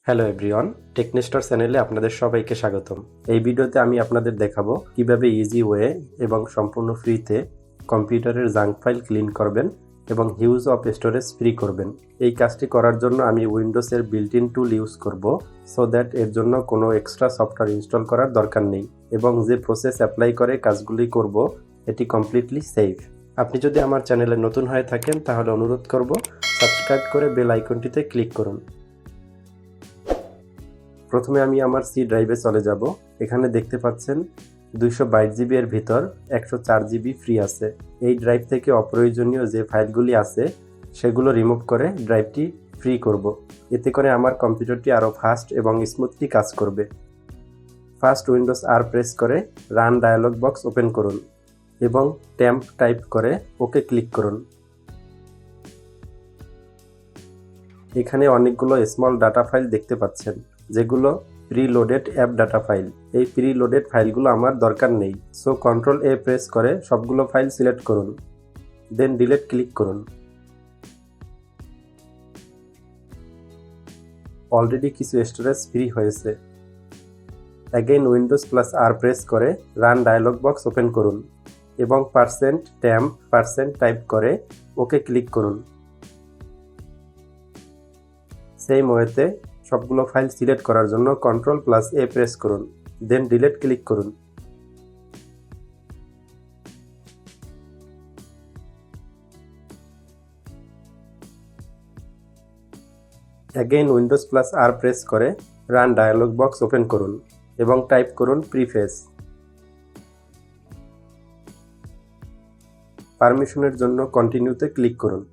Hello everyone, টেকনেস্টর চ্যানেলে আপনাদের সবাইকে স্বাগতম। এই ভিডিওতে আমি আপনাদের দেখাবো কিভাবে ইজি ওয়ে এবং সম্পূর্ণ ফ্রিতে কম্পিউটারের জাঙ্ক ফাইল ক্লিন করবেন এবং হিউজ অফ স্টোরেজ ফ্রি করবেন। এই কাজটি করার জন্য আমি উইন্ডোজের বিল্ট ইন টুল ইউজ করব, সো দ্যাট এর জন্য কোনো এক্সট্রা সফটওয়্যার ইনস্টল করার দরকার নেই এবং যে প্রসেস অ্যাপ্লাই করে কাজগুলি করব এটি কমপ্লিটলি সেফ। আপনি যদি আমার চ্যানেলে নতুন হয়ে থাকেন তাহলে অনুরোধ করব সাবস্ক্রাইব করে বেল আইকনটিতে ক্লিক করুন। প্রথমে আমি আমার সি ড্রাইভে চলে যাব। এখানে দেখতে পাচ্ছেন 222 জিবি এর ভিতর 104 জিবি ফ্রি আছে। এই ড্রাইভ থেকে অপ্রয়োজনীয় যে ফাইলগুলি আছে সেগুলো রিমুভ করে ড্রাইভটি ফ্রি করব। এতে করে আমার কম্পিউটারটি আরও ফাস্ট এবং স্মুথলি কাজ করবে। ফার্স্ট উইন্ডোজ আর প্রেস করে রান ডায়ালগ বক্স ওপেন করুন এবং টেম্প টাইপ করে ওকে ক্লিক করুন। এখানে অনেকগুলো স্মল ডাটা ফাইল দেখতে পাচ্ছেন যেগুলো প্রিলোডেড অ্যাপ ডাটা ফাইল। এই প্রিলোডেড ফাইলগুলো আমার দরকার নেই, সো কন্ট্রোল এ প্রেস করে সবগুলো ফাইল সিলেক্ট করুন, দেন ডিলিট ক্লিক করুন। অলরেডি কিছু স্টোরেজ ফ্রি হয়েছে। অ্যাগেইন উইন্ডোজ প্লাস আর প্রেস করে রান ডায়ালগ বক্স ওপেন করুন এবং %temp টাইপ করে ওকে ক্লিক করুন। সেম ওয়েতে সবগুলো ফাইল সিলেক্ট করার জন্য কন্ট্রোল প্লাস এ প্রেস করুন, দেন ডিলিট ক্লিক করুন। অ্যাগেইন উইন্ডোজ প্লাস আর প্রেস করে রান ডায়ালগ বক্স ওপেন করুন এবং টাইপ করুন প্রিফেস। পারমিশনের জন্য কন্টিনিউতে ক্লিক করুন।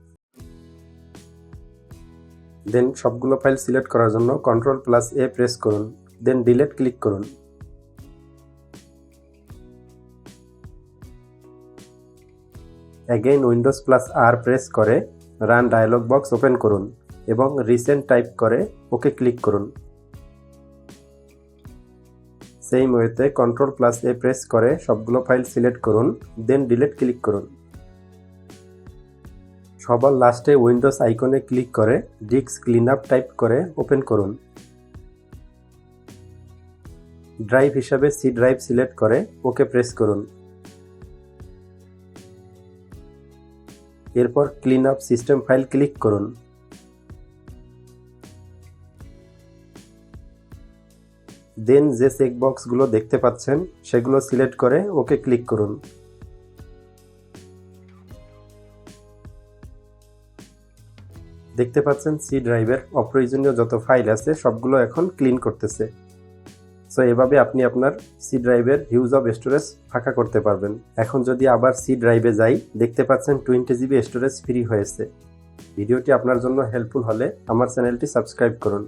দেন সবগুলো ফাইল সিলেক্ট করার জন্য কন্ট্রোল প্লাস এ প্রেস করুন, দেন ডিলিট ক্লিক করুন। অ্যাগেইন উইন্ডোজ প্লাস আর প্রেস করে রান ডায়ালগ বক্স ওপেন করুন এবং রিসেন্ট টাইপ করে ওকে ক্লিক করুন। সেম ওয়েতে কন্ট্রোল প্লাস এ প্রেস করে সবগুলো ফাইল সিলেক্ট করুন, দেন ডিলিট ক্লিক করুন। সবার লাস্টে উইন্ডোজ আইকনে ক্লিক করে ডিস্ক ক্লিনআপ টাইপ করে ওপেন করুন। ড্রাইভ হিসাবে সি ড্রাইভ সিলেক্ট করে ওকে প্রেস করুন। এরপর clean up system file click করুন। দেন যে চেকবক্সগুলো দেখতে পাচ্ছেন সেগুলো সিলেক্ট করে ওকে ক্লিক করুন। দেখতে পাচ্ছেন সি ড্রাইভের অপ্রয়োজনীয় যত ফাইল আছে সবগুলো এখন ক্লিন করতেছে। সো এভাবে আপনি আপনার সি ড্রাইভের হিউজ অফ স্টোরেজ ফাঁকা করতে পারবেন। এখন যদি আবার সি ড্রাইভে যাই, দেখতে পাচ্ছেন 20 জিবি স্টোরেজ ফ্রি হয়েছে। ভিডিওটি আপনার জন্য হেল্পফুল হলে আমার চ্যানেলটি সাবস্ক্রাইব করুন।